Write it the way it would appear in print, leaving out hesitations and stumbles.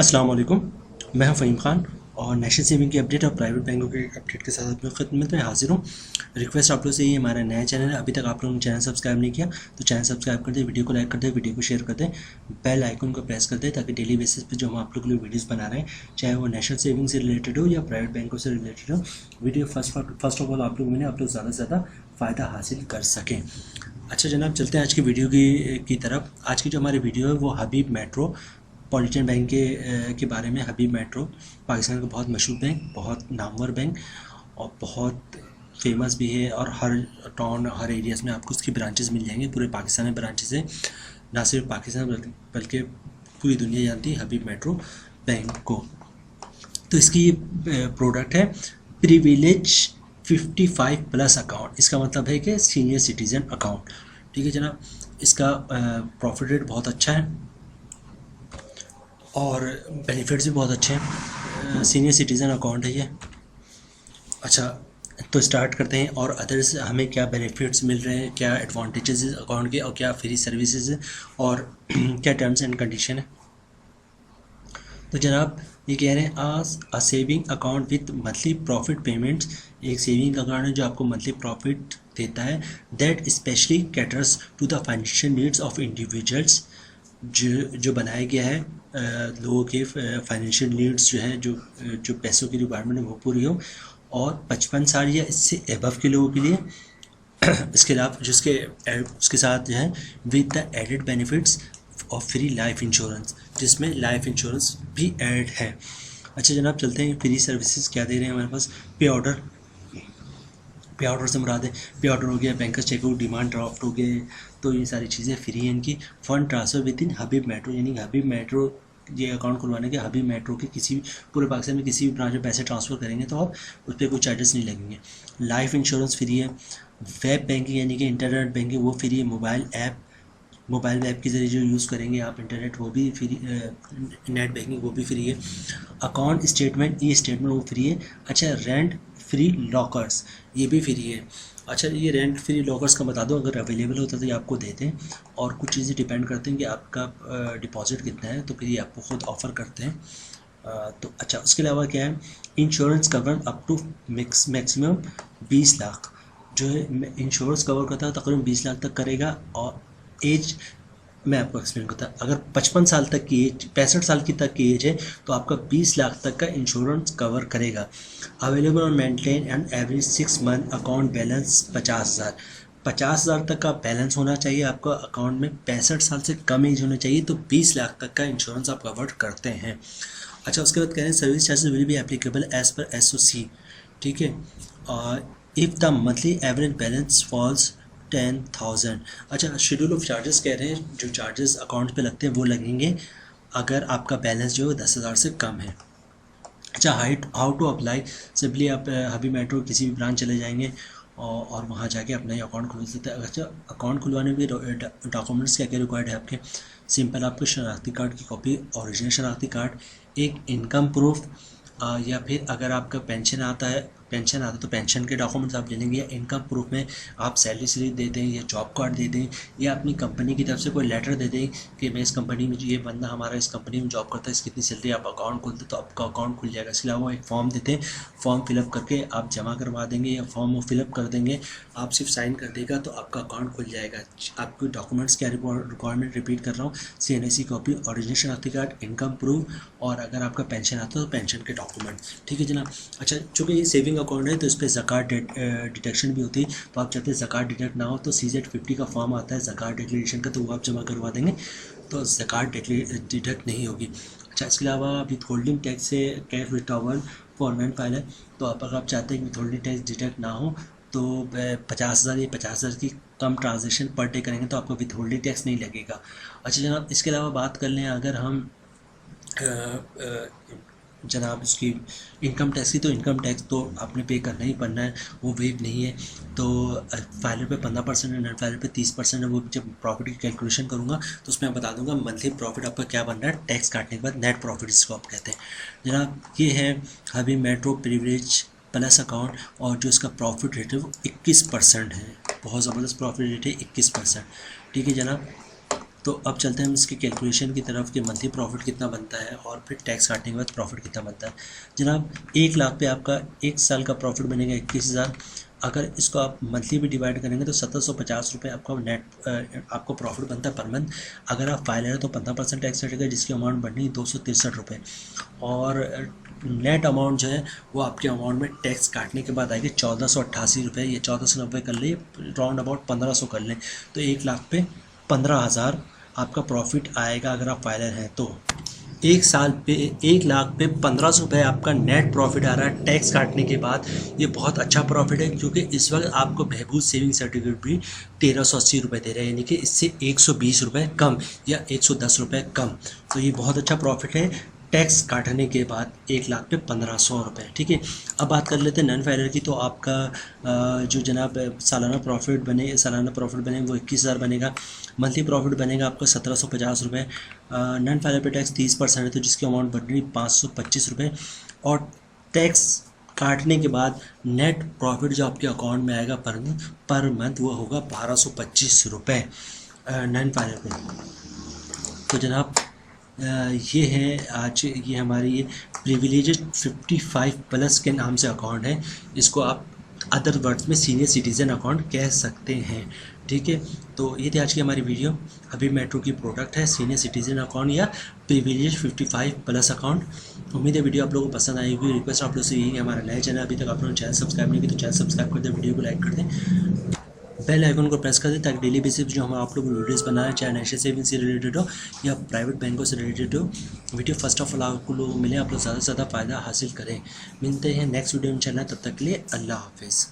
अस्सलाम वालेकुम। मैं हूं फ़हीम ख़ान और नेशनल सेविंग की अपडेट और प्राइवेट बैंकों के अपडेट के साथ अपनी खिदमत में हाजिर हूं। रिक्वेस्ट आप लोग से ये हमारा नया चैनल है, अभी तक आप लोगों ने चैनल सब्सक्राइब नहीं किया तो चैनल सब्सक्राइब कर दें, वीडियो को लाइक कर दें, वीडियो को शेयर कर दें, बेल आइकन को प्रेस कर दें ताकि डेली बेसिस पे जो हम आप लोग के लिए वीडियोज़ बना रहे हैं, चाहे वो नेशनल सेविंग से रिलेटेड हो या प्राइवेट बैंकों से रिलेटेड हो, वीडियो फर्स्ट ऑफ ऑल आप लोगों में आप लोग ज़्यादा से ज़्यादा फ़ायदा हासिल कर सकें। अच्छा जनाब, चलते हैं आज की वीडियो की तरफ। आज की जो हमारी वीडियो है वो हबीब मेट्रो पॉलिटन बैंक के बारे में। हबीब मेट्रो पाकिस्तान का बहुत मशहूर बैंक, बहुत नामवर बैंक और बहुत फेमस भी है और हर टाउन हर एरियाज़ में आपको उसकी ब्रांचेस मिल जाएंगे। पूरे पाकिस्तान में ब्रांचेस है, ना सिर्फ पाकिस्तान बल्कि पूरी दुनिया जानती है हबीब मेट्रो बैंक को। तो इसकी ये प्रोडक्ट है प्रिविलेज 55+ अकाउंट। इसका मतलब है कि सीनियर सिटीज़न अकाउंट। ठीक है जनाब, इसका प्रॉफिट रेट बहुत अच्छा है और बेनिफिट्स भी बहुत अच्छे हैं। सीनियर सिटीज़न अकाउंट है ये। अच्छा, तो स्टार्ट करते हैं और अदर्स हमें क्या बेनिफिट्स मिल रहे हैं, क्या एडवांटेजेस अकाउंट के और क्या फ्री सर्विसेज और क्या टर्म्स एंड कंडीशन है। तो जनाब ये कह रहे हैं a saving account with monthly profit payments. एक सेविंग अकाउंट है जो आपको मंथली प्रॉफिट देता है, that specially caters to the financial needs of individuals. जो बनाया गया है लोगों के फाइनेंशियल नीड्स जो है, जो पैसों की रिक्वायरमेंट है वो पूरी हो, और 55 साल या इससे एबव के लोगों के लिए। इसके अलावा उसके साथ जो है with the added benefits of free life insurance, जिसमें लाइफ इंश्योरेंस भी ऐड है। अच्छा जनाब, चलते हैं फ्री सर्विसेज क्या दे रहे हैं हमारे पास। पे ऑर्डर से मुराद है पे ऑर्डर हो गया, बैंकर्स चेकबुक, डिमांड ड्राफ्ट हो गए, तो ये सारी चीज़ें फ्री हैं इनकी। Fund transfer with in Habib metro, यानी हबीब मेट्रो ये अकाउंट खुलवाने के हबीब मेट्रो के किसी भी पूरे पाकिस्तान में किसी भी ब्रांच में पैसे ट्रांसफ़र करेंगे तो आप उस पर कोई चार्जेस नहीं लगेंगे। लाइफ इंश्योरेंस फ्री है। वेब बैंकिंग यानी कि इंटरनेट बैंकिंग वो फ्री है। मोबाइल ऐप के ज़रिए जो यूज़ करेंगे आप इंटरनेट वो भी फ्री, नेट बैंकिंग वो भी फ्री है। अकाउंट स्टेटमेंट ई स्टेटमेंट वो फ्री है। अच्छा, रेंट फ्री लॉकर्स ये भी फ्री है। अच्छा, ये रेंट फ्री लॉकर्स का बता दो, अगर अवेलेबल होता तो ये आपको देते हैं, और कुछ चीज़ें डिपेंड करते हैं कि आपका डिपॉजिट कितना है, तो फिर ये आपको खुद ऑफ़र करते हैं। तो अच्छा, उसके अलावा क्या है, insurance cover up to maximum 20 lakh जो है इंश्योरेंस कवर करता है, तकरीबन 20 लाख तक करेगा। और एज मैं आपको एक्सप्लेन करता हूँ, अगर 55 साल तक की एज, 65 साल की तक की एज है तो आपका 20 लाख तक का इंश्योरेंस कवर करेगा। अवेलेबल और maintain and average 6 month account balance 50,000 तक का बैलेंस होना चाहिए आपका अकाउंट में। 65 साल से कम एज होना चाहिए, तो 20 लाख तक का इंश्योरेंस आप कवर करते हैं। अच्छा, उसके बाद कह रहे हैं service charges will be applicable as per SOC। ठीक है, if the monthly average balance falls 10,000। अच्छा, शेड्यूल ऑफ चार्जेस कह रहे हैं जो चार्जेस अकाउंट पे लगते हैं वो लगेंगे अगर आपका बैलेंस जो है 10,000 से कम है। अच्छा, हाउ टू अप्लाई, सिंपली आप हबीब मेट्रो किसी भी ब्रांच चले जाएंगे और वहाँ जाके अपना ही अकाउंट खुलवा सकते हैं। अच्छा, अकाउंट खुलवाने के डॉक्यूमेंट्स क्या क्या रिक्वायर्ड है आपके। सिंपल आपको शनाख्ती कार्ड की कॉपी, ओरिजिनल शनाख्ती कार्ड, एक इनकम प्रूफ, या फिर अगर आपका पेंशन आता है तो पेंशन के डॉक्यूमेंट्स आप ले लेंगे, या इनकम प्रूफ में आप सैलरी स्लिप दे दें, या जॉब कार्ड दे दें, या अपनी कंपनी की तरफ से कोई लेटर दे दें कि मैं इस कंपनी में, ये बंदा हमारा इस कंपनी में जॉब करता है, इसकी कितनी सैलरी, आप अकाउंट खोलते तो आपका अकाउंट खुल जाएगा। इसके अलावा एक फॉर्म देते हैं, फॉर्म फिलअप करके आप जमा करवा देंगे, या फॉर्म वो फिलअप कर देंगे, आप सिर्फ साइन कर देगा तो आपका अकाउंट खुल जाएगा। आपके डॉक्यूमेंट्स क्या रिक्वायरमेंट रिपीट कर रहा हूँ, CNSE कॉपी, ओरिजिनल शनाख्ती कार्ड, इनकम प्रूफ, और अगर आपका पेंशन आता है तो पेंशन के डॉक्यूमेंट। ठीक है जनाब। अच्छा, चूँकि ये सेविंग अकाउंट है तो इस पर ज़कात डिडक्शन भी होती है, तो आप चाहते हैं ज़कात डिडक्ट ना हो तो CZ50 का फॉर्म आता है ज़कात डिक्लेरेशन का, तो वो आप जमा करवा देंगे तो ज़कात डिडक्ट नहीं होगी। अच्छा, इसके अलावा विथ होल्डिंग टैक्स से कैश विड्रॉवल फॉर्मेट फाइल है, तो अगर आप चाहते हैं कि विथ होल्डिंग टैक्स डिडक्ट ना हो तो 50,000 या 50,000 की कम ट्रांजेक्शन पर डे करेंगे तो आपको विथ होल्डिंग टैक्स नहीं लगेगा। अच्छा जनाब, इसके अलावा बात कर लें अगर हम जनाब उसकी इनकम टैक्स की, तो इनकम टैक्स तो आपने पे करना ही पड़ना है, वो वेव नहीं है। तो फाइलर पे 15% है, नॉन फाइलर पे 30% है। वो जब प्रॉफिट की कैलकुलेशन करूँगा तो उसमें मैं बता दूंगा मंथली प्रॉफिट आपका क्या बन रहा है टैक्स काटने के बाद, नेट प्रॉफिट इसको आप कहते हैं। जनाब ये है हबीब मेट्रो प्रिविलेज प्लस अकाउंट, और जो इसका प्रॉफिट रेट है वो 21% है। बहुत ज़बरदस्त प्रॉफिट रेट है, 21%। ठीक है जनाब। तो अब चलते हैं हम इसके कैलकुलेशन की तरफ कि मंथली प्रॉफिट कितना बनता है और फिर टैक्स काटने के बाद प्रॉफिट कितना बनता है। जनाब 1 लाख पे आपका 1 साल का प्रॉफिट बनेगा 21,000। अगर इसको आप मंथली भी डिवाइड करेंगे तो 1750 रुपये आपका नेट आपको प्रॉफिट बनता है पर मंथ। अगर आप फाइलर है तो 15% टैक्स कटेगा, जिसकी अमाउंट बढ़नी 263 रुपये। और नेट अमाउंट जो है वो आपके अमाउंट में टैक्स काटने के बाद आएगी 1488 रुपये, या 1490 कर ले, राउंड अबाउट 1500 कर लें, तो 1 लाख पे 15,000 आपका प्रॉफिट आएगा अगर आप फाइलर हैं तो। 1 साल पे 1 लाख पे 1500 रुपये आपका नेट प्रॉफिट आ रहा है टैक्स काटने के बाद। ये बहुत अच्छा प्रॉफिट है, क्योंकि इस वक्त आपको बहबूद सेविंग सर्टिफिकेट भी 1380 रुपये दे रहे हैं, यानी कि इससे 120 रुपये कम या 110 रुपये कम। तो ये बहुत अच्छा प्रॉफिट है टैक्स काटने के बाद 1 लाख पे 1500 रुपये। ठीक है, अब बात कर लेते हैं नॉन फाइलर की। तो आपका जो जनाब सालाना प्रॉफिट बने वो 21,000 बनेगा। मंथली प्रॉफिट बनेगा आपका 1750 रुपये। नॉन फाइलर पे टैक्स 30% है, तो जिसकी अमाउंट बढ़ रही 525 रुपये। और टैक्स काटने के बाद नेट प्रॉफिट जो आपके अकाउंट में आएगा पर मंथ वो होगा 1225 रुपये नॉन फाइलर पे। तो जनाब ये है आज ये हमारी ये प्रिविलेजेड 55+ के नाम से अकाउंट है। इसको आप अदर वर्ड्स में सीनियर सिटीज़न अकाउंट कह सकते हैं। ठीक है, तो ये थी आज की हमारी वीडियो। अभी मेट्रो की प्रोडक्ट है सीनियर सिटीज़न अकाउंट या प्रिविलेज 55+ अकाउंट। उम्मीद है वीडियो आप लोगों को पसंद आई होगी। रिक्वेस्ट आप लोग से यही है, हमारा नया चैनल अभी तक आप लोगों ने चैनल सब्सक्राइब नहीं किया तो चैनल सब्सक्राइब कर दें, वीडियो को लाइक कर दें, बेल आइकन को प्रेस कर दें, ताकि डेली बेसिस जो हम आप लोग वीडियोस बनाएं, चाहे नेशनल सेविंग से रिलेटेड हो या प्राइवेट बैंकों से रिलेटेड हो, वीडियो फर्स्ट ऑफ ऑल आपको लोग मिले, आप लोग ज़्यादा से ज़्यादा फ़ायदा हासिल करें। मिलते हैं नेक्स्ट वीडियो में इंशाल्लाह, तब तक के लिए अल्लाह हाफिज़।